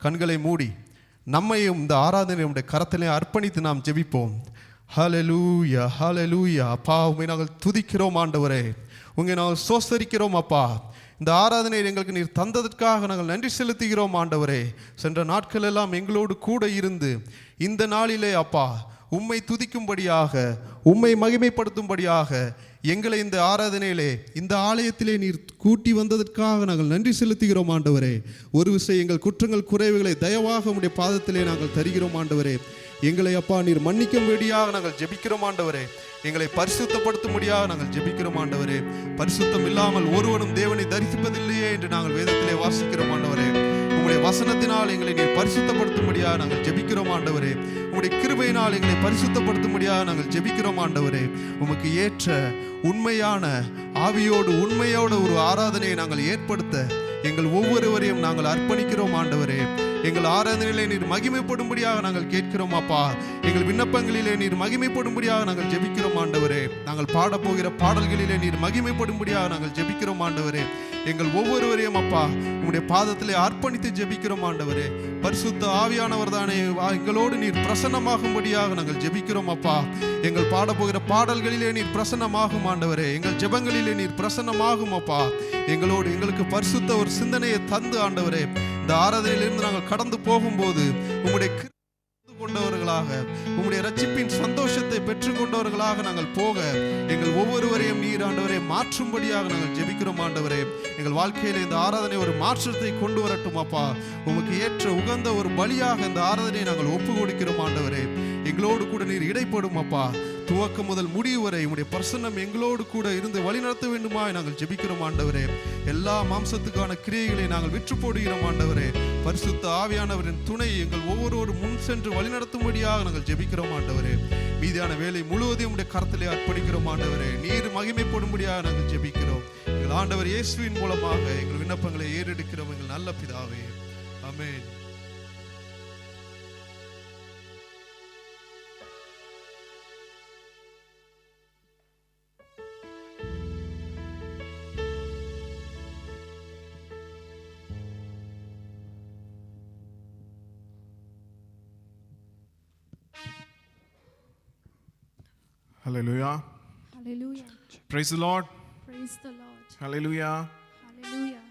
கண்களை மூடி நம்மையும் இந்த ஆராதனை உடைய கரத்திலே அர்ப்பணித்து நாம் ஜெபிப்போம். ஹல்லேலூயா, ஹல்லேலூயா. அப்பா, உம்மை நாங்கள் துதிக்கிறோம் ஆண்டவரே, உங்களை நாங்கள் சோஸ்தரிக்கிறோம் அப்பா. இந்த ஆராதனையை எங்களுக்கு நீர் தந்ததற்காக நாங்கள் நன்றி செலுத்துகிறோம் ஆண்டவரே. சென்ற நாட்கள் எல்லாம் எங்களோடு கூட இருந்து இந்த நாளிலே அப்பா உம்மை துதிக்கும்படியாக, உம்மை மகிமைப்படுத்தும்படியாக எங்களை இந்த ஆராதனையிலே, இந்த ஆலயத்திலே நீர் கூட்டி வந்ததற்காக நாங்கள் நன்றி செலுத்துகிறோம் ஆண்டவரே. ஒரு விஷயம், எங்கள் குற்றங்கள் குறைவுகளை தயவாக உம்முடைய பாதத்திலே நாங்கள் தருகிறோம் ஆண்டவரே. எங்களை அப்பா நீர் மன்னிக்கும்படியாக நாங்கள் ஜெபிக்கிறோம் ஆண்டவரே. எங்களை பரிசுத்தப்படுத்தும்படியாக நாங்கள் ஜெபிக்கிறோம் ஆண்டவரே. பரிசுத்தம் இல்லாமல் ஒருவனும் தேவனை தரிசிப்பதில்லையே என்று நாங்கள் வேதத்திலே வாசிக்கிறோம் ஆண்டவரே. உம்முடைய வசனத்தினால் எங்களை நீர் பரிசுத்தப்படுத்தும்படியாக நாங்கள் ஜெபிக்கிறோம் ஆண்டவரே. உம்முடைய கிருபையினால் எங்களை பரிசுத்தப்படுத்தும்படியாக நாங்கள் ஜெபிக்கிறோம் ஆண்டவரே. உமக்கு ஏற்ற உண்மையான ஆவியோடு உண்மையோடு ஒரு ஆராதனையை நாங்கள் ஏற்படுத்த எங்கள் ஒவ்வொருவரையும் நாங்கள் அர்ப்பணிக்கிறோம் ஆண்டவரே. எங்கள் ஆராதனையிலே நீர் மகிமைப்படும்படியாக நாங்கள் கேட்கிறோம் அப்பா. எங்கள் விண்ணப்பங்களிலே நீர் மகிமைப்படும்படியாக நாங்கள் ஜெபிக்கிறோம் ஆண்டவரே. நாங்கள் பாடப்போகிற பாடல்களிலே நீர் மகிமைப்படும்படியாக நாங்கள் ஜெபிக்கிறோம் ஆண்டவரே. எங்கள் ஒவ்வொருவரையும் அப்பா உம்முடைய பாதத்திலே அர்ப்பணித்து ஜெபிக்கிறோம் ஆண்டவரே. பரிசுத்த ஆவியானவர் தானே எங்களோடு நீர் பிரசன்னமாகும்படியாக நாங்கள் ஜெபிக்கிறோம் அப்பா. எங்கள் பாடப்போகிற பாடல்களிலே நீர் பிரசன்னமாகும் ஆண்டவரே. எங்கள் ஜெபங்களிலே நீர் பிரசன்னமாகும் அப்பா. எங்களுக்கு பரிசுத்த ஒரு சிந்தனையை தந்து ஆண்டவரே, இந்த ஆராதனையிலிருந்து நாங்கள் கடந்து போகும்போது உம்முடைய கொண்டவர்களாக, உம்முடைய ரட்சிப்பின் சந்தோஷத்தை பெற்றுக் கொண்டவர்களாக நாங்கள் போக எங்கள் ஒவ்வொருவரையும் நீர் ஆண்டவரை மாற்றும்படியாக நாங்கள் ஜெபிக்கிறோம் ஆண்டவரே. எங்கள் வாழ்க்கையில இந்த ஆராதனை ஒரு மாற்றத்தை கொண்டு வரட்டும் அப்பா. உமக்கு ஏற்ற உகந்த ஒரு பலியாக இந்த ஆராதனையை நாங்கள் ஒப்பு கொடுக்கிறோம் ஆண்டவரே. எங்களோடு கூட நீர் இடைப்படும் அப்பா. துவக்கம் முதல் முடிவு வரை உம்முடைய பிரசன்னம் எங்களோடு கூட இருந்து வழிநடத்த வேண்டுமா நாங்கள் ஜெபிக்கிறோம் ஆண்டவரே. எல்லா மாம்சத்துக்கான கிரியைகளை நாங்கள் விற்று போடுகிறோம் ஆண்டவரே. பரிசுத்த ஆவியானவரின் துணை எங்கள் ஒவ்வொரு முன் சென்று வழிநடத்தும்படியாக நாங்கள் ஜெபிக்கிறோம் ஆண்டவரே. மீதியான வேலை முழுவதையும் உடைய கரத்திலே அர்ப்பணிக்கிறோம் ஆண்டவரே. நீர் மகிமைப்படும்படியாக நாங்கள் ஜெபிக்கிறோம். எங்கள் ஆண்டவர் இயேசுவின் மூலமாக எங்கள் விண்ணப்பங்களை ஏறெடுக்கிறோம் எங்கள் நல்ல பிதாவே. ஆமென். Hallelujah. Hallelujah. Praise the Lord. Praise the Lord. Hallelujah. Hallelujah.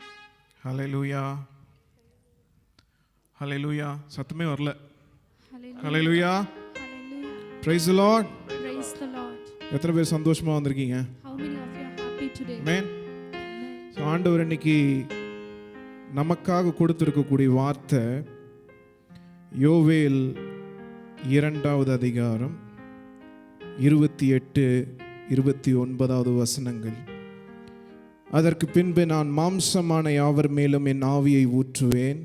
Hallelujah. Hallelujah. சத்தமே வரல. Hallelujah. Hallelujah. Hallelujah. Praise the Lord. Praise the Lord. எத்தனை பேர் சந்தோஷமா வந்திருக்கீங்க? How many of you are happy today? Amen. ஆண்டவர் இன்னைக்கு நமக்காக கொடுத்திருக்கக்கூடிய வார்த்தை யோவேல் 2வது அதிகாரம் 28, 29 வசனங்கள். அதற்கு பின்பு நான் மாம்சமான யாவர் மேலும் என் ஆவியை ஊற்றுவேன்.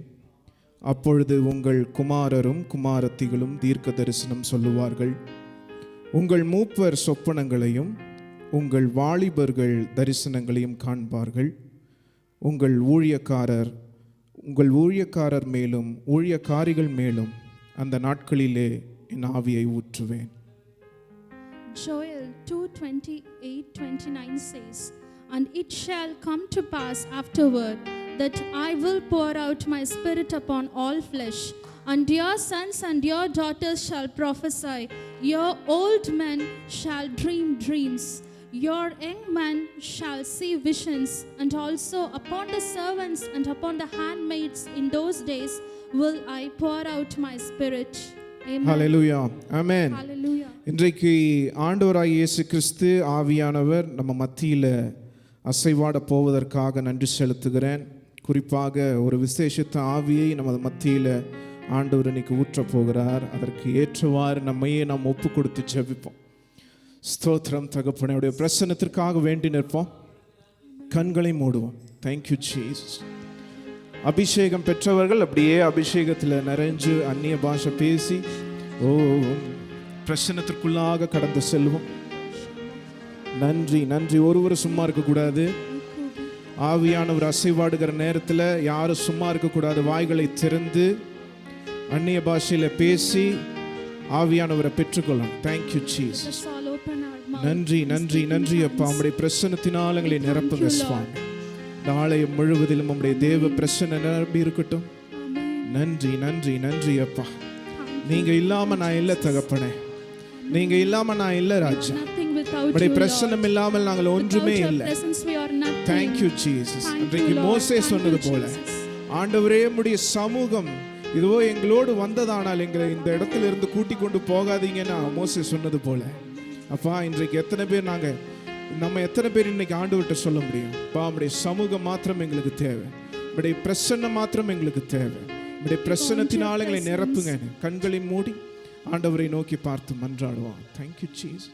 அப்பொழுது உங்கள் குமாரரும் குமாரத்திகளும் தீர்க்க தரிசனம் சொல்லுவார்கள். உங்கள் மூப்பர் சொப்பனங்களையும் உங்கள் வாலிபர்கள் தரிசனங்களையும் காண்பார்கள். உங்கள் ஊழியக்காரர் மேலும் ஊழியக்காரிகள் மேலும் அந்த நாட்களிலே என் ஆவியை ஊற்றுவேன். Joel 2:28-29 says, "And it shall come to pass afterward that I will pour out my spirit upon all flesh, and your sons and your daughters shall prophesy, your old men shall dream dreams, your young men shall see visions, and also upon the servants and upon the handmaids in those days will I pour out my spirit." Amen. Hallelujah. Amen. Hallelujah. இன்றைக்கு ஆண்டவராகிய இயேசு கிறிஸ்து ஆவியானவர் நம்ம மத்தியில் அசைவாட போவதற்காக நன்றி செலுத்துகிறேன். குறிப்பாக ஒரு விசேஷத்த ஆவியை நமது மத்தியில் ஆண்டவர் இன்னைக்கு ஊற்றப் போகிறார். அதற்கு ஏற்றவாறு நம்மையே நாம் ஒப்பு கொடுத்து ஜெபிப்போம். ஸ்தோத்திரம் தகப்பனே, உடைய பிரசன்னத்திற்காக வேண்டி நிற்போம். கண்களை மூடுவோம். Thank you Jesus. அபிஷேகம் பெற்றவர்கள் அப்படியே அபிஷேகத்தில் நிறைஞ்சு அந்நிய பாஷை பேசி பிரசன்னத்திற்குள்ளாக கடந்து செல்வோம். நன்றி நன்றி. ஒருவரும் சும்மா இருக்கக்கூடாது. ஆவியானவர் அசைவாடுகிற நேரத்தில் யாரும் சும்மா இருக்கக்கூடாது. வாய்களை திறந்து அந்நிய பாஷையில் பேசி ஆவியானவரை பெற்றுக்கொள்ளணும். Thank you Jesus. நன்றி நன்றி நன்றி அப்பா. உம்முடைய பிரசன்னத்தினால் எங்களை நிரப்புங்க சுவாமி. நாளைய முழுவதிலும் உம்முடைய தேவ பிரசன்னம் நிரம்பி இருக்கட்டும். நன்றி நன்றி நன்றி அப்பா. நீங்க இல்லாம நான் இல்ல தகப்பனே, நீங்க இல்லாம நான் இல்ல ராஜா. Nothing without உடைய you, பிரசன்னம் இல்லாமல் நாங்கள் ஒன்றுமே Without your இல்லை. presence we are nothing. Thank you Jesus. Thank you, அன்றைக்கு Lord. மோசே Thank சொன்னது you, போல Jesus. ஆண்டவரே உம்முடைய சமூகம் இதுவோ எங்களோடு வந்ததானால் எங்களை இந்த இடத்துல இருந்து கூட்டி கொண்டு போகாதீங்கன்னா மோசே சொன்னது போல அப்பா, இன்றைக்கு எத்தனை பேர் நம்ம எத்தனை பேர் இன்னைக்கு ஆண்டவர்கிட்ட சொல்ல முடியும்? அப்பா, உம்முடைய சமூகம் மாத்திரம் எங்களுக்கு தேவை, உம்முடைய பிரசன்னம் மாத்திரம் எங்களுக்கு தேவை, உம்முடைய பிரசன்னத்தினால் எங்களை நிரப்புங்க. கண்களை மூடி ஆண்டவரை நோக்கி பார்த்து மன்றாடுவோம். Thank you Jesus.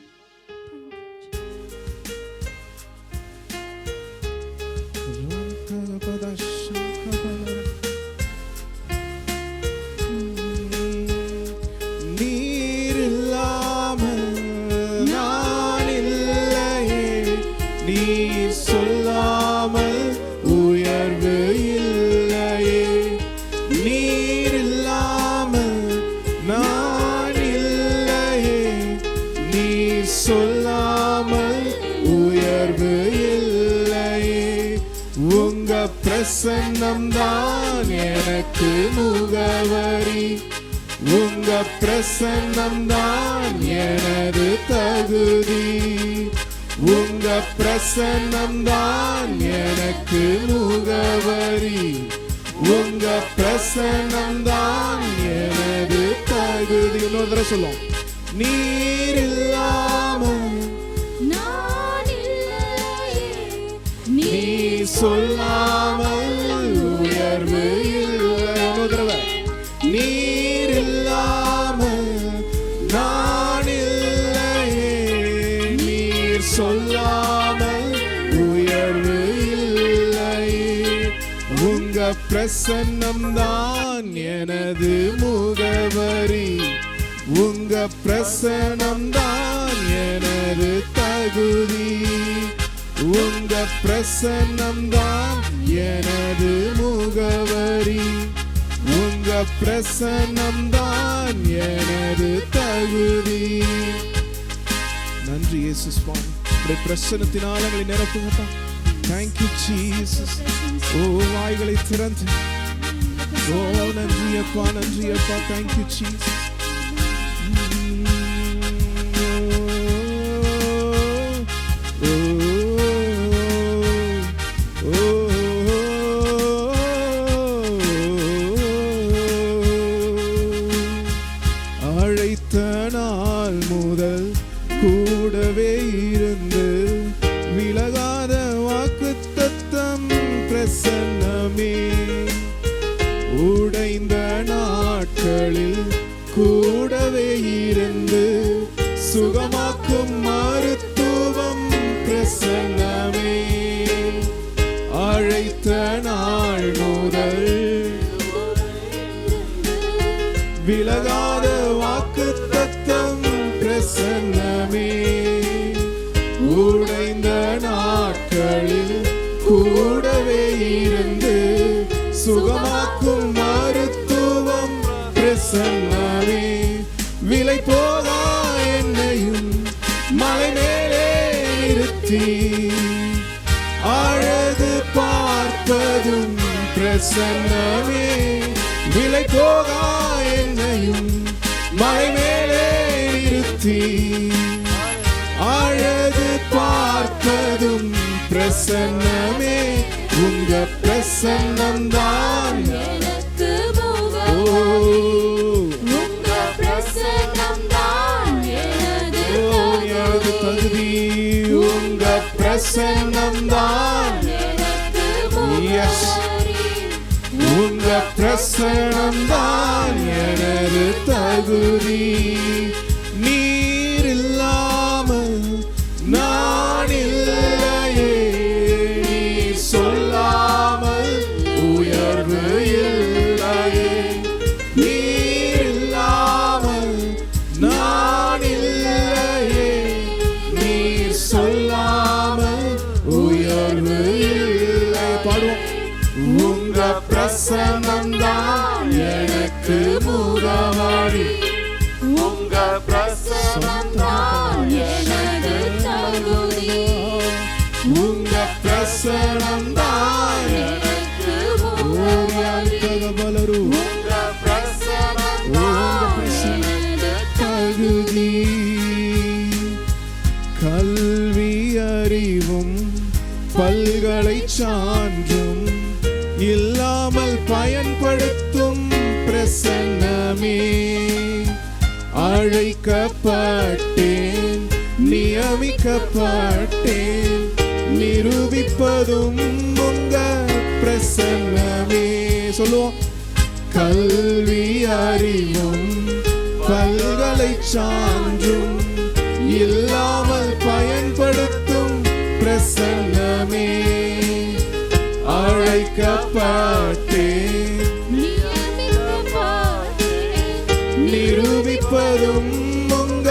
பிரசன்னம் தான் எனக்கு முகவரி, உங்க பிரசன்னம் தான் எனது தகுதி, உங்க பிரசன்னம் தான் எனக்கு முகவரி, உங்க பிரசன்னம் தான் எனது தகுதி. இன்னொரு தடவை சொல்லுவோம். நீர் இல்லாமல் நீ சொல்லாமல் உயர்வு இல்லை. நீர் இல்லாமல் நான் இல்லையே, நீர் சொல்லாமல் உயர்வு இல்லையே, உங்க பிரசன்னம் தான் எனது முகவரி, உங்க பிரசன்னம் தான் எனது தகுதி, உங்க பிரசன்னம் தான் எனது முகவரி, உங்க பிரசன்னம் தான் எனது தகுதி. நன்றி இயேசு சுவாமி, உடைய பிரசன்னத்தினால் எங்களை நிரப்புங்கப்பா. Thank you Jesus. ஓ வாய்களை திறந்து ஓ நன்றி அப்பா, நன்றி அப்பா. Thank you Jesus. கூடவே இருந்து விலகாத வாக்குத்தத்தம் பிரசன்னமே, உடைந்த நாட்களில் கூடவே இருந்து சுகமாக்கும் மருத்துவம் பிரசன்னமே, அழைத்த நாள் முதல் விலகாத வாக்குத்தத்தம் பிரசன்னமே, உடைந்த நாட்களில் கூடவே இருந்து சுகமாக்கும் மருத்துவம் பிரசன்னமே, விலை போகா என்னையும் மலை மேலே நிறுத்தி அழகு பார்ப்பதும் பிரசன்னமே, விலை போகா என்னையும் மலை மேலே நிறுத்தி அழகு பார்ப்பதும் பிரசன்னமே, உங்க பிரசன்னம் தான் எனக்கு முகவரி, உங்க பிரசன்னம் தான் எனது தகுதி, உங்க பிரசன்னம் தான் எனக்கு முகவரி, உங்க பிரசன்னம் தான் எனது தகுதி, நீர் இல்லாமல் நான் இல்லையே, நீர் சொல்லாமல் உயர்வு இல்லையே, நீர் இல்லாமல் நான் இல்லையே, நீர் சொல்லாமல் உயர்வு இல்லை. பாடுவோம். உங்க பிரசன்னம் தான் எனக்கு முகவரி, உங்க பிரசன்னம் தான் எனது தகுதி, உங்க பிரசன்னம் தான் எனக்கு முகவரி, உங்க பயன்படுத்தும் பிரசன்னமே. அழைக்கப்பட்டேன், நியமிக்கப்பட்டேன், நிரூபிப்பதும் உங்க பிரசன்னமே. சொல்லுவோம். கல்வி அறிவும் பல்கலை சான்றும் இல்லாமல் பயன்படுத்தும் பிரசன்னமே. அழைக்கப்பட்டேன், நிரூபிப்பதும் உங்க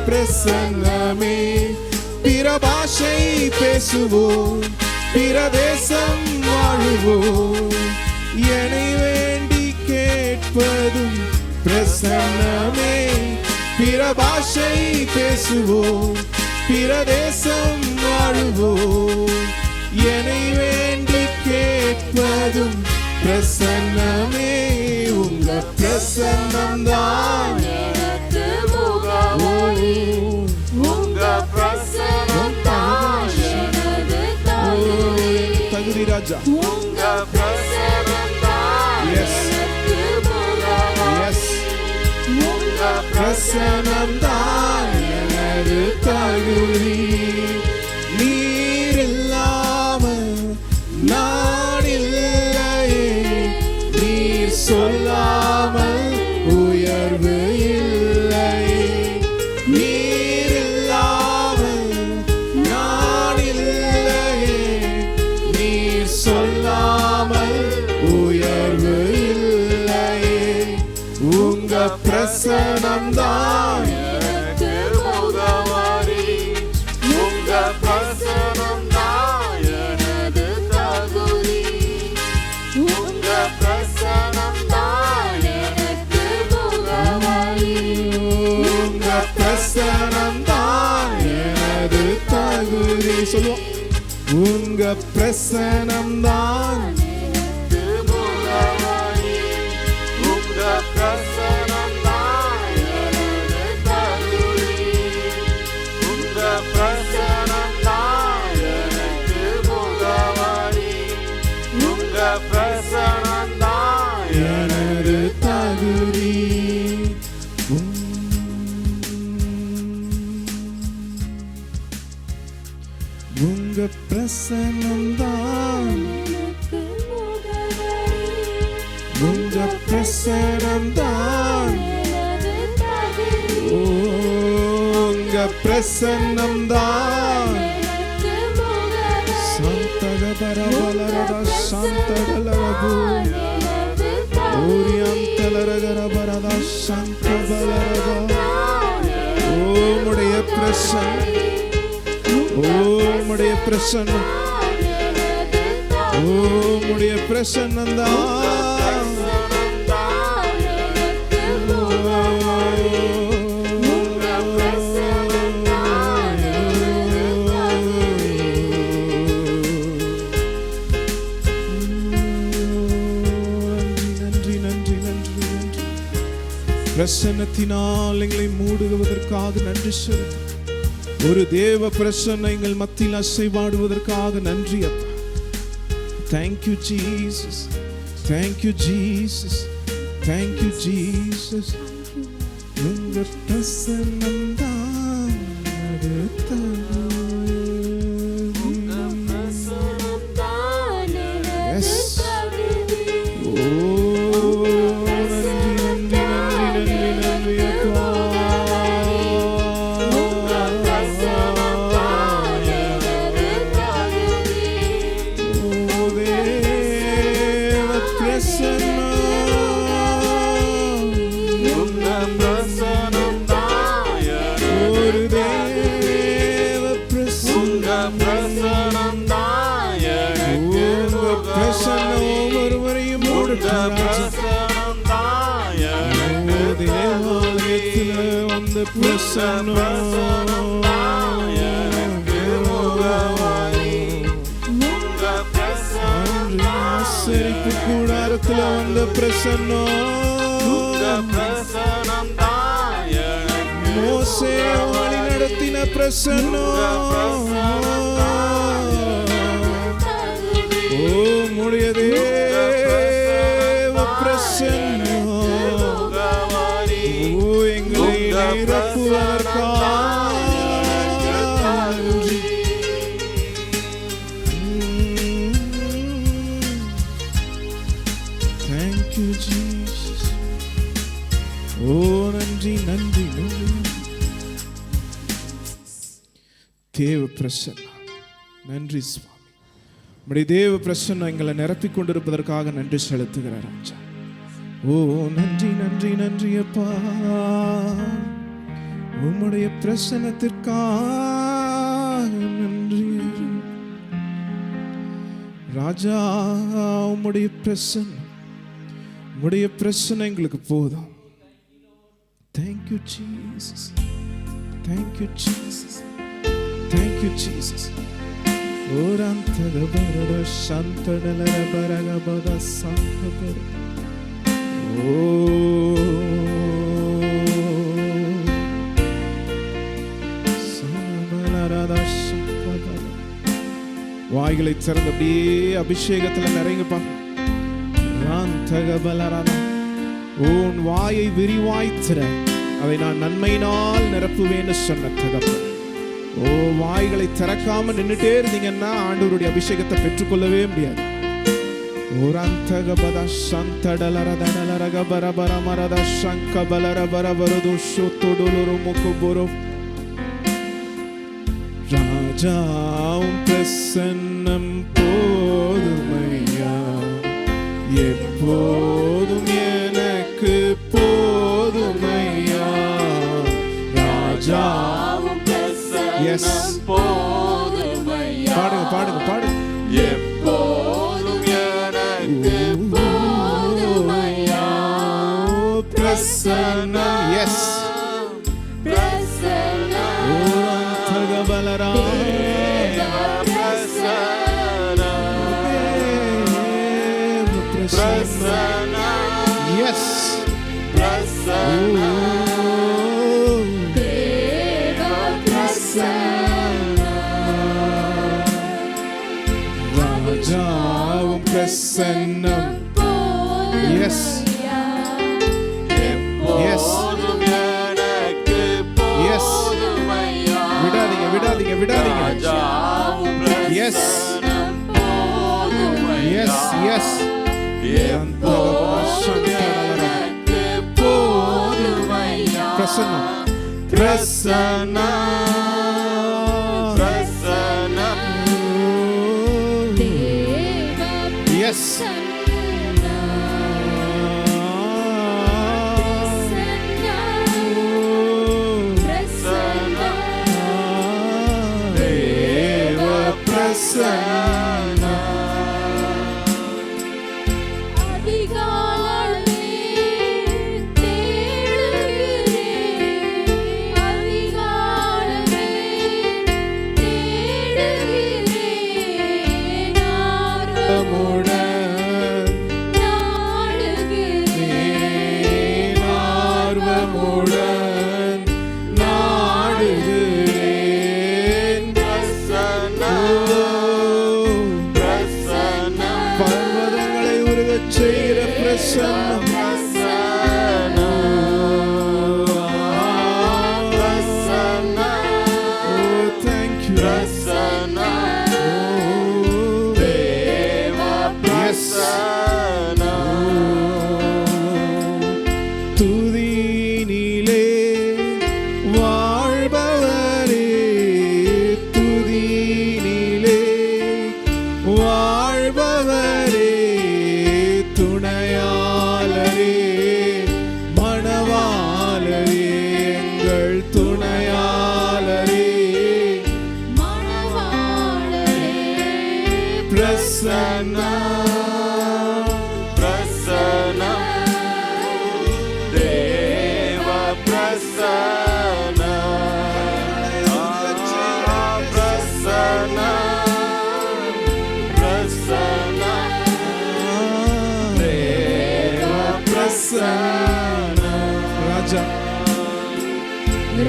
பிரசன்னமே. பிற பாஷை பேசுவோம், பிற தேசம் வாழுவோம், என்னை வேண்டி கேட்பதும் பிரசன்னமே. பிற பாஷை பேசுவோம், பிற தேசம் வாழுவோம், என்னை வேண்டி கேட்பதும் பிரசன்னமே. உங்க பிரசன்னம்தான் எனக்கு முகவரி. உங்க பிரசன்னம்தான் எனது தகுதி ராஜா. உங்க பிரசன்னம்தான் எனக்கு முகவரி. உங்க பிரசன்னம்தான் எனது தகுதி. நீர் இல்லாமல் நான் இல்லையே, நீர் சொல்லாமல் உயர்வு இல்லையே. நீர் இல்லாமல் நான் இல்லையே, நீர் சொல்லாமல் உயர்வு இல்லையே. உங்க பிரசன்னம்தான் எனக்கு முகவரி. உங்க பிரசன்னம்தான் எனது தகுதி. உங்க பிரசன்னம்தான் எனக்கு முகவரி. உங்க பிரசன்னம்தான் எனது தகுதி. சொல்லுவோம். உங்க பிரசன்னம்தான் எனக்கு முகவரி. உங்க பிரசன்னம்தான் எனது தகுதி. உங்க பிரசன்னம்தான் எனக்கு முகவரி. உங்க பிரசன்னம்தான் எனது தகுதி. உங்க பிரசன்னம்தான், எனக்கு முகவரி. உங்க பிரசன்னம்தான், எனது தகுதி. உங்க பிரசன்னம்தான். எனக்கு முகவரி. சந்தகபரபலரட சந்தகலரபு எனது தகுதி. ஓரியந்தலரகரபரத சந்தபலரப. ஓமுடைய பிரசன்னம், ஓமுடைய பிரசன்னம், ஓமுடைய பிரசன்னம்தான். நன்றி நன்றி நன்றி நன்றி. பிரசன்னத்தினால் எங்களை மூடுவதற்காக நன்றி செலுத்து. ஒரு தேவ பிரசன்னம் எங்கள் மத்தியில் அசைவாடுவதற்காக நன்றி அப்பா. Thank you Jesus, thank you Jesus, thank you Jesus. உங்க பிரசன்னம்தான் அடுத்தது. Yes. ஓ நன்றி நன்றி நன்றி நன்றி நன்றி அப்பா. தேவாலயத்தில் வந்த பிரசன்னம், ஆசரிப்பு கூடாரத்தில் வந்த பிரசன்னம், மோசே வழி நடத்தின பிரசன்னம். ஓ முடிய தேவ நிரப்புவதற்காக நன்றி. Thank you, Jesus. ஓ நன்றி நன்றி நன்றி. தேவ பிரசன்னம், நன்றி சுவாமி. உம்முடைய தேவ பிரசன்னம் எங்களை நிரப்பிக் கொண்டிருப்பதற்காக நன்றி செலுத்துகிறார் ராஜா. ஓ நன்றி நன்றி நன்றி அப்பா, உம்முடைய பிரசன்னத்திற்காக நன்றி ராஜா. உம்முடைய பிரசன்னம் எங்களுக்கு போதும். Thank you Jesus, thank you Jesus, thank you Jesus. ஓரந்தகபரட சந்தடலரபரகபத சந்தபர. ஓ சமலரத சந்தபர. வாய்களை திறந்து அப்படியே அபிஷேகத்தில் நிறைங்கப்பா. உன் வாயை விரிவாய்த்திர அதை நான் நன்மையினால் நிரப்புவேன்னு சொன்ன தகப்பன். ஓ வாய்களை திறக்காம நின்றுட்டே இருந்தீங்கன்னா ஆண்டவருடைய அபிஷேகத்தை பெற்றுக்கொள்ளவே முடியாது. ராஜாவும் பிரசன்னம் போதுமையா, எப்போதும் எனக்கு போதுமையா. ராஜா எஸ் பாடுங்க பாடுங்க பாடுங்க. எப்போதும் எனக்கு போதுமையா பிரசன்னம். எஸ் ராஜாவும் பிரசன்னம். Yes. Yes. Yes. விடாதீங்க விடாதீங்க விடாதீங்க. Yes. Yes. Yes. பிரசன்னம் பிரசன்னம் பிரசன்னம். Yes. பர்வதங்களை உருகச் செய்கிற பிரசன்னம்.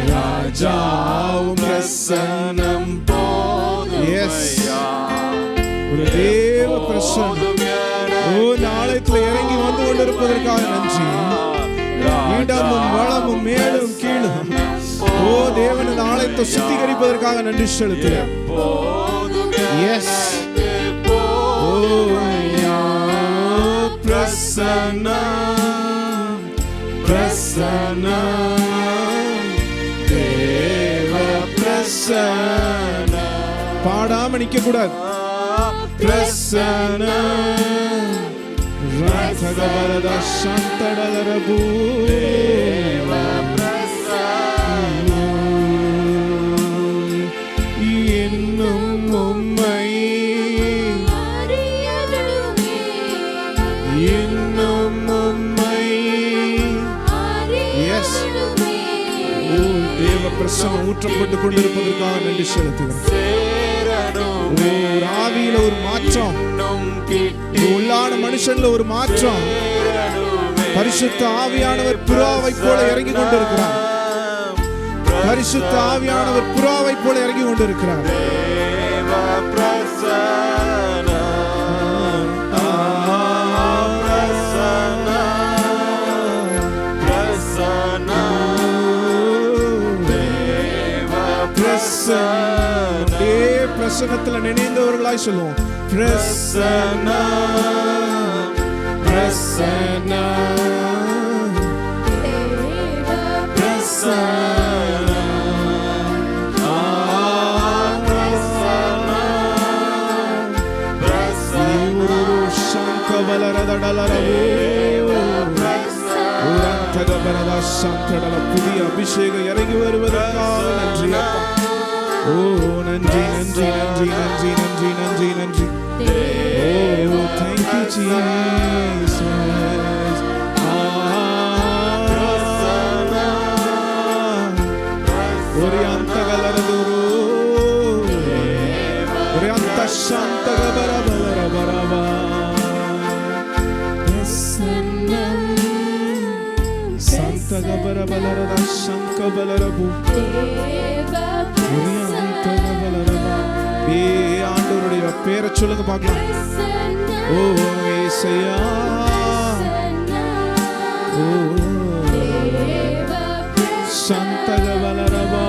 ராஜாவும் பிரசன்னம் போதும். எஸ், ஒரு தேவ பிரசன்னம். ஓ நாளைக்குள்ள இறங்கி வந்து கொண்டிருப்பதற்காக நன்றி. இடமும் வளமும் மேலும் கீழும். ஓ தேவன், இந்த ஆலயத்தை சுத்திகரிப்பதற்காக நன்றி செலுத்துகிறேன். எஸ், பிரசன்னம் பிரசன்னம் தேவ பிரசன்னம். பாடாம நிக்க கூடாது. பிரசன்னம் ராதகவரத சந்தடலரபு தேவ பிரசன்னம். இன்னும் உம்மை இன்னும் உம்மை எஸ் தேவ பிரசன்னம் ஊற்றப்பட்டு கொண்டிருப்பதற்காக நன்றி செலுத்துகிறேன். ஒரு ஆவியில ஒரு மாற்றம், உள்ளான மனுஷன்ல ஒரு மாற்றம். பரிசுத்த ஆவியானவர் புறாவை போல இறங்கி கொண்டிருக்கிறார். பரிசுத்த ஆவியானவர் புறாவை போல இறங்கி கொண்டிருக்கிறார். பிரசன்னத்தில் நினைந்தவர்களாய் சொல்லுவோம். பிரசன்னம் பிரசன்னம் பிரசன்னம் புதிய அபிஷேகம் இறங்கி வருவதற்காக நன்றி. ஓ நன்றி நன்றி நன்றி நன்றி நன்றி நன்றி நன்றி. ஓ thank you Jesus. ஒரியந்தகலரதுரு ஒரியந்த சந்தகபரபரபரபா சந்தகபரபரத சங்கபலரபு ஆண்டவருடைய பேரை சொல்லுங்க பார்க்கலாம். ஓ ஏசையா, ஓ சந்தகபலரபா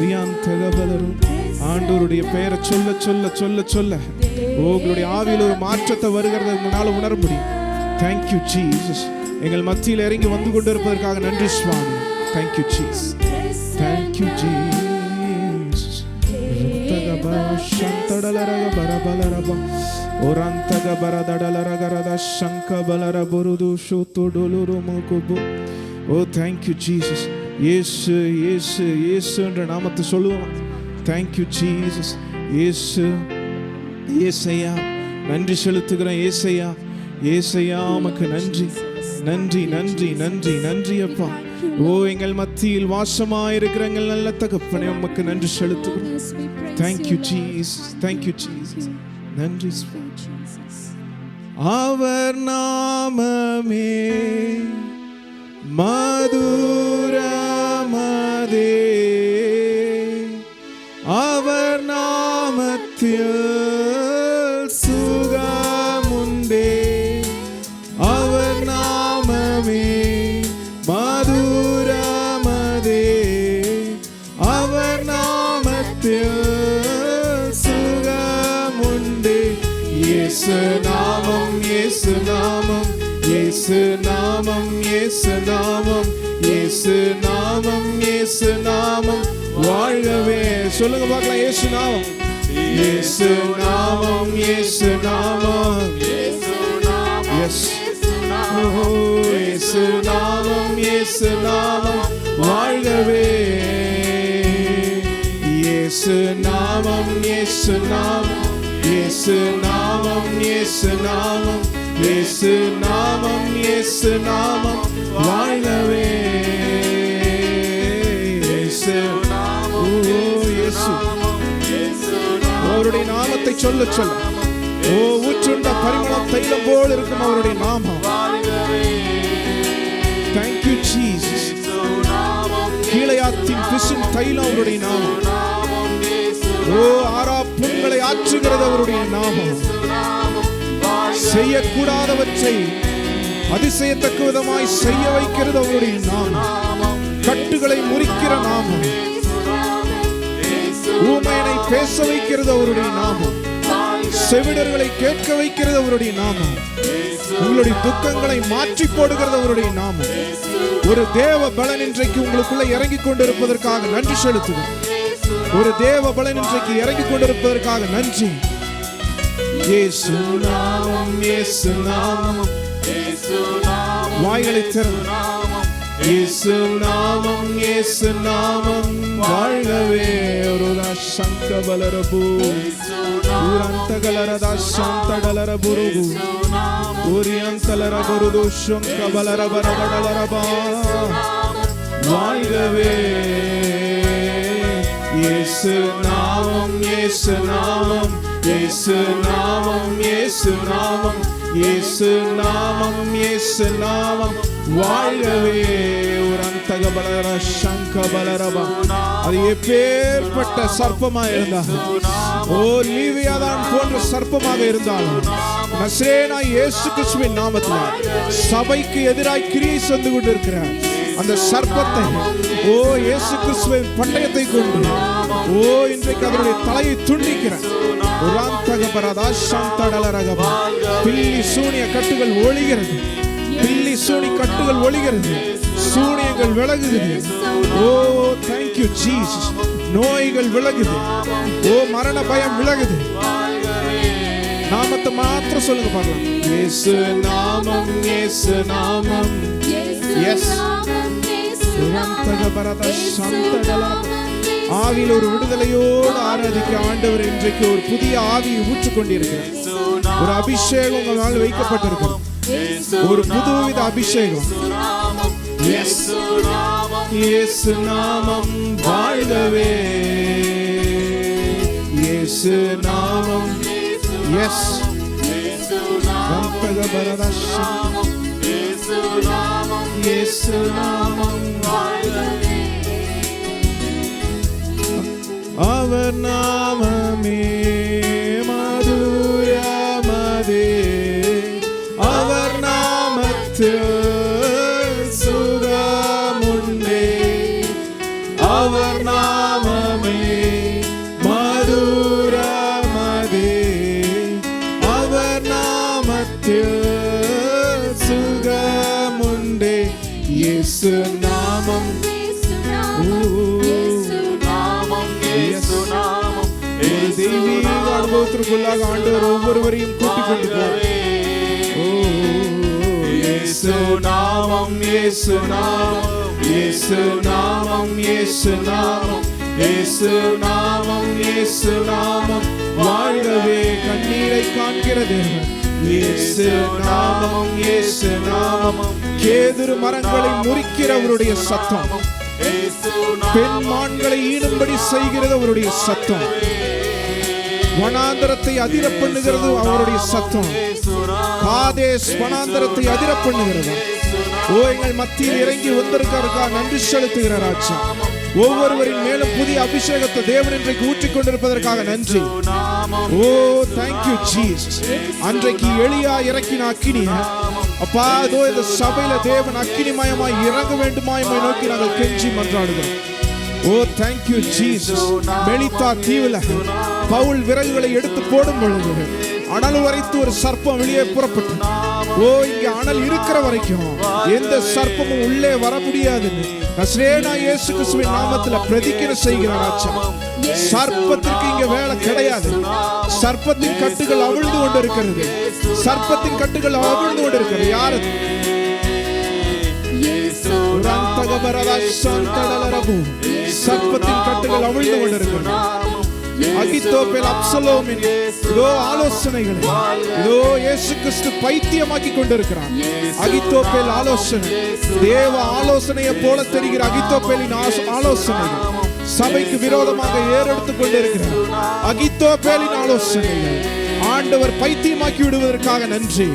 ரியாந்தகபலரும். ஆண்டவருடைய பெயரை சொல்ல சொல்ல சொல்ல சொல்ல உங்களுடைய ஆவியில் ஒரு மாற்றத்தை வருகிறத உங்களால் உணர முடியும். Thank you Jesus. எங்கள் மத்தியில் இறங்கி வந்து கொண்டிருப்பதற்காக நன்றி சுவாமி. Thank you Jesus. Thank you Jesus. சந்தடலரகபரபலரப ஒரந்தகபரதடலரகரத சங்கபலரபுருது சுத்துடுலுருமுகுபு. Oh thank you Jesus. இயேசு இயேசு இயேசு என்ற நாமத்தை சொல்லுவோம். Thank you Jesus. இயேசு ஏசையா நன்றி செலுத்துகிறேன். ஏசையா ஏசையா உமக்கு நன்றி நன்றி நன்றி நன்றி நன்றி அப்பா. ஓ எங்கள் மத்தியில் வாசமாயிருக்கிற எங்கள் நல்ல தகப்பனே உமக்கு நன்றி செலுத்துகிறோம். Thank you Jesus. Thank you Jesus. நன்றி. அவர் நாமமே மதுரமதே, அவர் நாமத்தில் சுகமுண்டே. அவர் நாமமே மதுரமதே, அவர் நாமத்தில் சுகமுண்டே. இயேசு நாமம் இயேசு நாமம் இயேசு நாமம் இயேசு நாமம் இயேசு நாமம் இயேசு நாமம் வாழ்கவே. சொல்லுங்க பார்க்கலாம். இயேசு நாமம் இயேசு நாமம் இயேசு நாமம் இயேசு நாமம் இயேசு நாமம் இயேசு நாமம் வாழ்கவே. இயேசு நாமம் இயேசு நாமம் இயேசு நாமம் இயேசு நாமம் இயேசு நாமம் இயேசு நாமம் வாழ்கவே. இயேசு நாமம் இயேசு. அவருடைய நாமத்தை சொல்ல சொல்ல ஓ ஊற்றுண்ட பரிமளம் தைலம் போல் இருக்கும் அவருடைய நாமம். Thank you Jesus. கீழையாத்தின் பிசின் தைலம் அவருடைய நாமம். ஓ ஆரா புண்களை ஆற்றுகிறது அவருடைய நாமம். செய்யக்கூடாதவற்றை அதிசயத்தக்க விதமாய் செய்ய வைக்கிறது அவருடைய நாமம். கட்டுகளை முறிக்கிற நாமம், ஊமையனை பேச வைக்கிறது அவருடைய நாமம், செவிடர்களை கேட்க வைக்கிறது அவருடைய நாமம், உங்களுடைய துக்கங்களை மாற்றி போடுகிறது அவருடைய நாமம். ஒரு தேவ பலன் இன்றைக்கு உங்களுக்குள்ள இறங்கி கொண்டிருப்பதற்காக நன்றி செலுத்துகிறேன். ஒரு தேவ பலன் இன்றைக்கு இறங்கி கொண்டிருப்பதற்காக நன்றி. இயேசு நாமம், இயேசு நாமம், வாய்களை திறந்து இயேசு நாமம், இயேசு நாமம் வாழ்கவே. சங்கபலரபு உரந்தகலரதா சந்தடலரபுருகு உரியந்தலரபுருது சங்கபலரபரபடலரபா வாழ்கவே. இயேசு நாமம், இயேசு நாமம், இயேசு நாமம், இயேசு நாமம், இயேசு நாமம், இயேசு நாமம் வாழ்கவே. ஒரு அந்தகபலர சங்கபலரபா. அது எப்பேற்பட்ட சர்ப்பமா இருந்தாலும், ஓ லீவியாதான் போன்ற சர்ப்பமாக இருந்தாலும், நசரேயனாகிய இயேசு கிறிஸ்துவின் நாமத்தில் சபைக்கு எதிராய் கிரியை செய்து கொண்டிருக்கிறார் அந்த சர்ப்பத்தை, ஓ இயேசு கிறிஸ்துவின் பட்டயத்தை கொண்டு, ஓ இன்றைக்கு அதனுடைய தலையை துண்டிக்கிறார். பில்லி சூனிய கட்டுகள் ஒழிகிறது, பில்லி சூனி கட்டுகள் ஒழிகிறது, சூனியங்கள் விலகுகிறது. ஓ தேங்க்யூ ஜீசஸ். நோய்கள் விலகுது, ஓ மரண பயம் விலகுது. நாமத்தை மாத்திரம் சொல்லுங்க பார்க்கலாம். இயேசு நாமம், இயேசு நாமம். எஸ் ஆவியில் ஒரு விடுதலையோடு ஆராதிக்க ஆண்டவர் இன்றைக்கு ஒரு புதிய ஆவியை ஊற்றிக் கொண்டிருக்கிறார். ஒரு அபிஷேகம் உங்களால் வைக்கப்பட்டிருக்கிறது, ஒரு புதுவித அபிஷேகம். இயேசு நாமம் வாழ்கவே. இயேசு நாமம். எஸ் இயேசு நாமம் வாழ்கவே. அவர் நாமமே மதுரமதே, அவர் நாமத்தில் சுகமுண்டே, அவர் நாமமே மதுரமதே, அவர் நாமத்தில் சுகமுண்டே. இயேசு நாமம், ஒரு தெய்வீக அனுபவத்திற்குள்ளாக ஆண்டவர் ஒவ்வொருவரையும் கூட்டிக் கொண்டு போவார். இயேசு நாமம், இயேசு நாமம், இயேசு நாமம், இயேசு நாமம், இயேசு நாமம், இயேசு நாமம் வாழ்கவே. கண்ணீரை காண்கிறது இயேசு நாமம், இயேசு நாமம். கேதுரு மரங்களை முறிக்கிறவருடைய சத்தம், பெண் மான்களை ஈடும்படி செய்கிறது அவருடைய சத்தம், வனாந்தரத்தை அதிர பண்ணுகிறது அவருடைய சத்தம், காதேஸ் வனாந்தரத்தை அதிர பண்ணுகிறது. ஓ எங்கள் மத்தியில் இறங்கி வந்திருக்கிறதுக்காக நன்றி செலுத்துகிற ராஜா. ஒவ்வொருவரின் மேலும் புதிய அபிஷேகத்தை தேவன் இன்றைக்கு ஊற்றிக் கொண்டிருப்பதற்காக நன்றி. ஓ தேங்க்யூ ஜீசஸ். அன்றைக்கு எலியா இறக்கின அக்கினிய அப்பா, அதோ இந்த சபையில தேவன் அக்கினிமயமாய் இறங்க வேண்டுமாய் நோக்கி நாங்கள் கெஞ்சி மன்றாடுகிறோம். ஓ தேங்க்யூ ஜீசஸ். மெலித்தா தீவுல பவுல் விறகுகளை எடுத்து போடும் பொழுது அனல் வரைத்து ஒரு சர்ப்பம் வெளியே புறப்பட்டு, ஓ இங்க அனல் இருக்கிற வரைக்கும் எந்த சர்ப்பமும் உள்ளே வர முடியாதுன்னு நசரேயனாகிய இயேசு கிறிஸ்துவின் நாமத்துல பிரதிஜை செய்கிறார் ராஜா. சர்ப்பத்திற்கு இங்க வேலை கிடையாது. சர்ப்பத்தின் கட்டுகள் அவிழ்ந்து கொண்டிருக்கிறது, சர்ப்பத்தின் கட்டுகள் அவிழ்ந்து கொண்டிருக்கிறது. யாரு? சர்ப்பத்தின் கட்டுகள் அவிழ்ந்து கொண்டிருக்கிறது. அகித்தோப்பேல் அப்சலோமின் இதோ ஆலோசனைகளை இதோ இயேசு கிறிஸ்து பைத்தியமாக்கி கொண்டிருக்கிறார். அகித்தோப்பேல் ஆலோசனை தேவ ஆலோசனையை போல தெரிகிற அகித்தோப்பேலின் ஆலோசனைகள் சபைக்கு விரோதமாக ஏறெடுத்துக் கொண்டிருக்கிறார். அகித்தோப்பேலின் ஆலோசனைகள் ஆண்டவர் பைத்தியமாக்கி விடுவதற்காக நன்றி.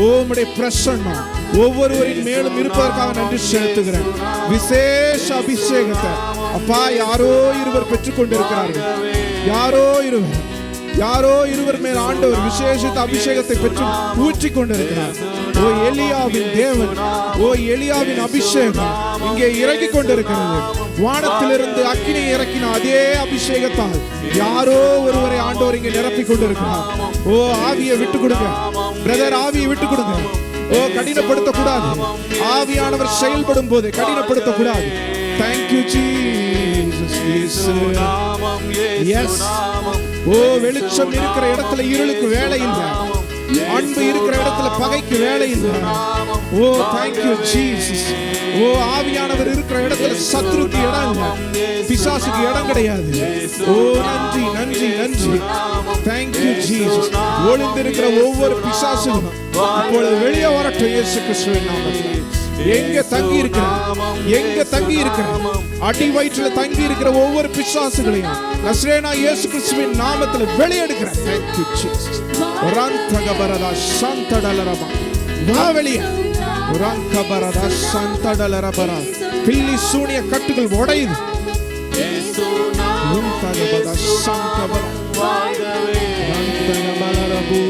உம்முடைய பிரசன்னம் ஒவ்வொருவரின் மேலும் இருப்பதற்காக நன்றி செலுத்துகிறேன். விசேஷ அபிஷேகத்தை அப்பா யாரோ இருவர் பெற்றுக் கொண்டிருக்கிறார்கள். யாரோ இருவர் யாரோ இருவர் மேல் ஆண்டவர் விசேஷித்த அபிஷேகத்தை பெற்று ஊற்றி கொண்டிருக்கிறார். ஓ எலியாவின் தேவன், ஓ எலியாவின் அபிஷேகம் இங்கே இறங்கி கொண்டிருக்கிறது. வானத்திலிருந்து அக்கினி இறக்கின அதே அபிஷேகத்தால் யாரோ ஒருவரை ஆண்டவர் இங்கே நிரப்பி கொண்டிருக்கிறார். ஓ ஆவியை விட்டு கொடுங்க பிரதர், ஆவியை விட்டு கொடுங்க. ஓ கடினப்படுத்த கூடாது. ஆவியானவர் செயல்படும் போது கடினப்படுத்த கூடாது. Thank you Jesus. Yes. ஓ வெளிச்சம் இருக்கிற இடத்துல இருளுக்கு வேலை இல்லை. அன்பு இருக்கிற இடத்துல பகைக்கு வேலை இல்லை. ஓ thank you Jesus. ஓ ஆவியானவர் இருக்கிற இடத்துல சத்துருக்கு இடம் இல்லை, பிசாசுக்கு இடம் கிடையாது. ஓ நன்றி நன்றி நன்றி. Thank you Jesus. ஒளிந்திருக்கிற ஒவ்வொரு பிசாசும் இப்பொழுது வெளியே வரட்டும் இயேசு கிறிஸ்துவின் நாமத்தில். எங்க தங்கி இருக்கிற அடி வயிற்றுல தங்கி இருக்கிற ஒவ்வொரு பிசாசுகளையும் நசரேனா இயேசு கிறிஸ்துவின் நாமத்தில் வெளியெடுக்கிறேன். Thank you Jesus. ரந்தகபரதா சந்தடலரபா வா வெளியே. ரங்கபரதா சந்தடலரபரா பில்லி சூனிய கட்டுகள் உடையுது. ரந்தகபரதா சந்தபர ரந்தகபரபு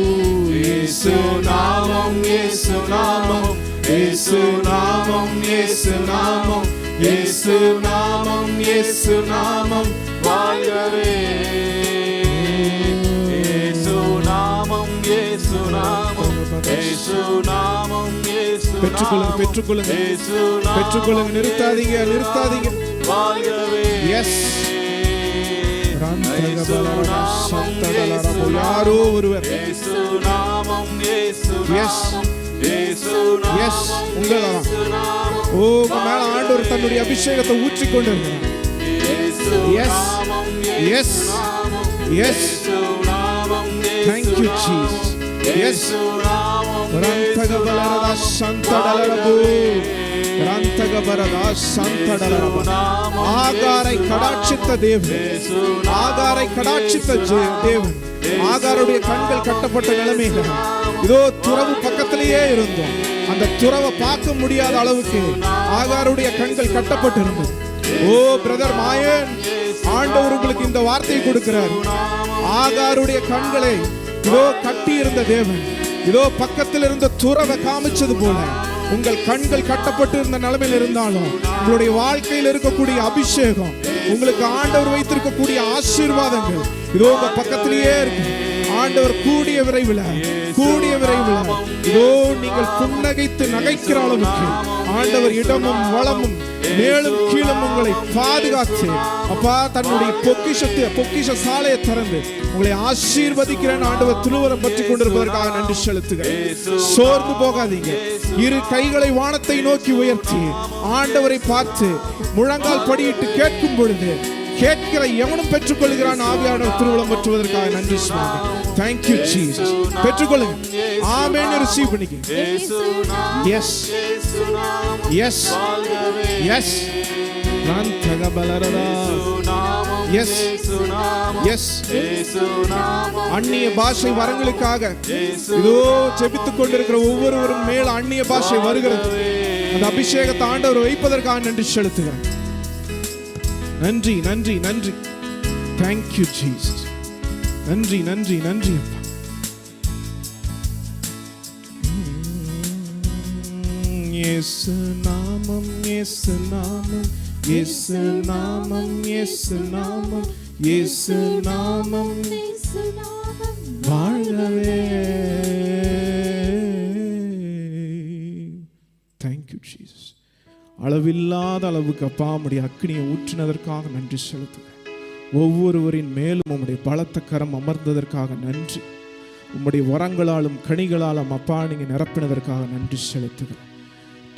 இயேசு நாமம் இயேசு நாமம் இயேசு நாமம் இயேசு நாமம் இயேசு நாமம் இயேசு நாமம் வாழ்கவே. இயேசு நாமம் இயேசு நாமம் இயேசு நாமம் இயேசு பெற்றுக்கொள்ளுங்க பெற்றுக்கொள்ளுங்க பெற்றுக்கொள்ளுங்க. நிறுத்தாதீங்க நிறுத்தாதீங்க. வாழ்கவே. எஸ் யாரோ ஒருவர் உங்க மேல ஆண்டவர் தன்னுடைய அபிஷேகத்தை ஊற்றி கொண்டிருக்கிறார். Thank you Jesus. Yes. ரந்தகபலரதா சந்தடலரபு ரந்தகபரதா சந்தடலரபு. ஆகாரை கடாட்சித்த தேவன், ஆகாரை கடாட்சித்த தேவன். ஆகாருடைய கண்கள் கட்டப்பட்ட நிலைமையில இதோ துறவு பக்கத்திலேயே இருந்தோம். அந்த துறவை பார்க்க முடியாத அளவுக்கு ஆகாருடைய கண்கள் கட்டப்பட்டு இருந்தது. ஓ பிரதர் மாயன், ஆண்டவர் உங்களுக்கு இந்த வார்த்தையை கொடுக்கிறார். ஆகாருடைய கண்களை இதோ கட்டி இருந்த தேவன் இதோ பக்கத்தில் இருந்த துறவை காமிச்சது போல உங்கள் கண்கள் கட்டப்பட்டு இருந்த நிலைமையில் இருந்தாலும் உங்களுடைய வாழ்க்கையில் இருக்கக்கூடிய அபிஷேகம், உங்களுக்கு ஆண்டவர் வைத்திருக்கக்கூடிய ஆசீர்வாதங்கள் இதோ உங்க பக்கத்திலேயே இருக்கு. ஆண்டவர் கூடிய விரைவில் இதோ நீங்கள் புன்னகைத்து நகைக்கிற அளவுக்கு ஆண்டவர் இடமும் வளமும் மேலும் கீழும் உங்களை பாதுகாத்து அப்பா தன்னுடைய பொக்கிஷ சாலையை திறந்து உங்களை ஆசீர்வதிக்கிறேன். ஆண்டவர் திருவரம் பற்றி கொண்டிருப்பதற்காக நன்றி செலுத்துகிறேன். சோர்ந்து போகாதீங்க. இரு கைகளை வானத்தை நோக்கி உயர்த்தி ஆண்டவரை பார்த்து முழங்கால் படியிட்டு கேட்கும் பொழுது கேட்கிற எவனும் பெற்றுக்கொள்கிறான். ஆவியானவர் திருவுளம் பற்றுவதற்காக நன்றி சுவாமி. Thank you Jesus. பெற்றுக்கொள்ளுங்க. ஆமென். ரிசீவ் பண்ணிக்கங்க. எஸ் எஸ் எஸ் ரந்தகபலரதா எஸ் எஸ். அந்நிய பாஷை வரங்களுக்காக இதோ ஜெபித்துக் கொண்டிருக்கிற ஒவ்வொருவரும் மேல் அந்நிய பாஷை வருகிறது. அந்த அபிஷேகத்தை ஆண்டவர் வைப்பதற்காக நன்றி செலுத்துகிறேன். நன்றி நன்றி நன்றி. Thank you Jesus. நன்றி நன்றி நன்றி அப்பா. இயேசு நாமம் இயேசு நாமம் இயேசு நாமம் இயேசு நாமம் இயேசு நாமம் வாழ்கவே. Thank you Jesus. அளவில்லாத அளவுக்கு அப்பா உம்முடைய அக்கினியை ஊற்றினதற்காக நன்றி செலுத்துகிறேன். ஒவ்வொருவரின் மேலும் உம்முடைய பலத்த கரம் அமர்ந்ததற்காக நன்றி. உம்முடைய வரங்களாலும் கனிகளாலும் அப்பா நீங்க நிரப்பினதற்காக நன்றி செலுத்துகிறேன்.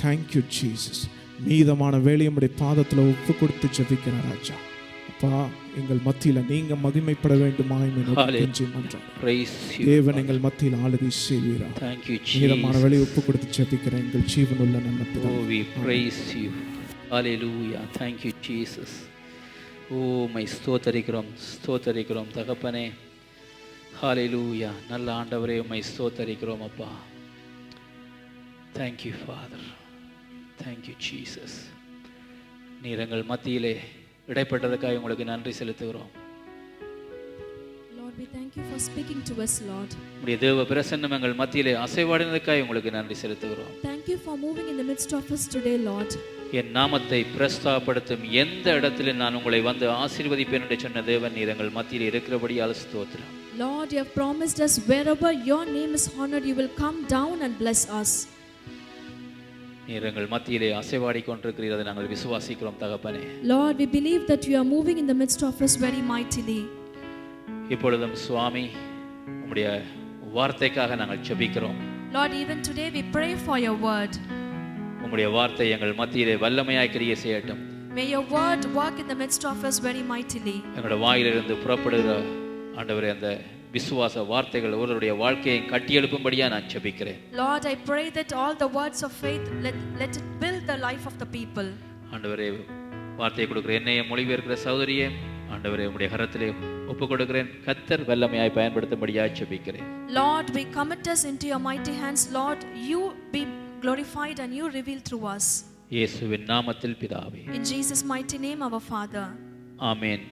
Thank you Jesus. மீதமான வேலையை உம்முடைய பாதத்தில் ஒப்பு கொடுத்து ஜெபிக்கிறேன் ராஜா. அப்பா எங்கள் மத்தியில நீங்க மகிமைப்பட வேண்டுமாய் தேவன் எங்கள் மத்தியில் ஆளுகை செய்வீரா. மீதமான வேலையை ஒப்பு கொடுத்து ஜெபிக்கிறேன் எங்கள் ஜீவனுள்ள நல்ல பிதாவே. ஹல்லேலூயா. Thank you Jesus. Oh my ஸ்தோத்தரிக்கிறோம் தகப்பனே. ஹல்லேலூயா. நல்ல ஆண்டவரே உம்மை ஸ்தோத்தரிக்கிறோம் அப்பா. Thank you Father. Thank you Jesus. நீர் எங்கள் மத்தியிலே இடைப்பட்டதற்காக உங்களுக்கு நன்றி செலுத்துகிறோம். Lord, Lord, we thank you for speaking to us, Lord. உம்முடைய தேவ பிரசன்னம் எங்கள் மத்தியிலே அசைவாடினதற்காக உங்களுக்கு நன்றி செலுத்துகிறோம். Thank you for moving in the midst of us today, Lord. என் நாமத்தை பிரஸ்தாபப்படுத்தும் எந்த இடத்திலும் நான் உங்களை வந்து ஆசீர்வதிப்பேன் என்று சொன்ன தேவன் நீர் எங்கள் மத்தியில் இருக்கிறபடியால் ஸ்தோத்திரம். Lord, you have promised us wherever your name is honored, you will come down and bless us. நீர் எங்கள் மத்தியிலே அசைவாடி கொண்டிருக்கிறீர், அதை நாங்கள் விசுவாசிக்கிறோம் தகப்பனே. Lord, we believe that you are moving in the midst of us very mightily. இப்பொழுதும் சுவாமி உம்முடைய வார்த்தைக்காக நாங்கள் ஜெபிக்கிறோம். Lord, even today we pray for your word. உம்முடைய வார்த்தை எங்கள் மத்தியிலே வல்லமையாய் கிரியை செய்யட்டும். May your word work in the midst of us very mightily. எங்களுடைய வாயிலிருந்து புறப்படுகிற ஆண்டவரே அந்த விசுவாச வார்த்தைகள் ஒருவருடைய வாழ்க்கையை கட்டியெழுப்பும்படியா நான் ஜெபிக்கிறேன். Lord, I pray that all the words of faith let it build the life of the people. ஆண்டவரே வார்த்தையை கொடுக்கிற என்னைய மொழிபெயர்க்கிற சகோதரியே ஆண்டவரே உம்முடைய கரத்திலே ஒப்பு கொடுக்கிறேன். கர்த்தர் வல்லமையாய் பயன்படுத்தும்படியா ஜெபிக்கிறேன். Lord, we commit us into your mighty hands. Lord, you be glorified and you reveal through us. இயேசுவின் நாமத்தில் பிதாவே. In Jesus' mighty name, our Father. Amen.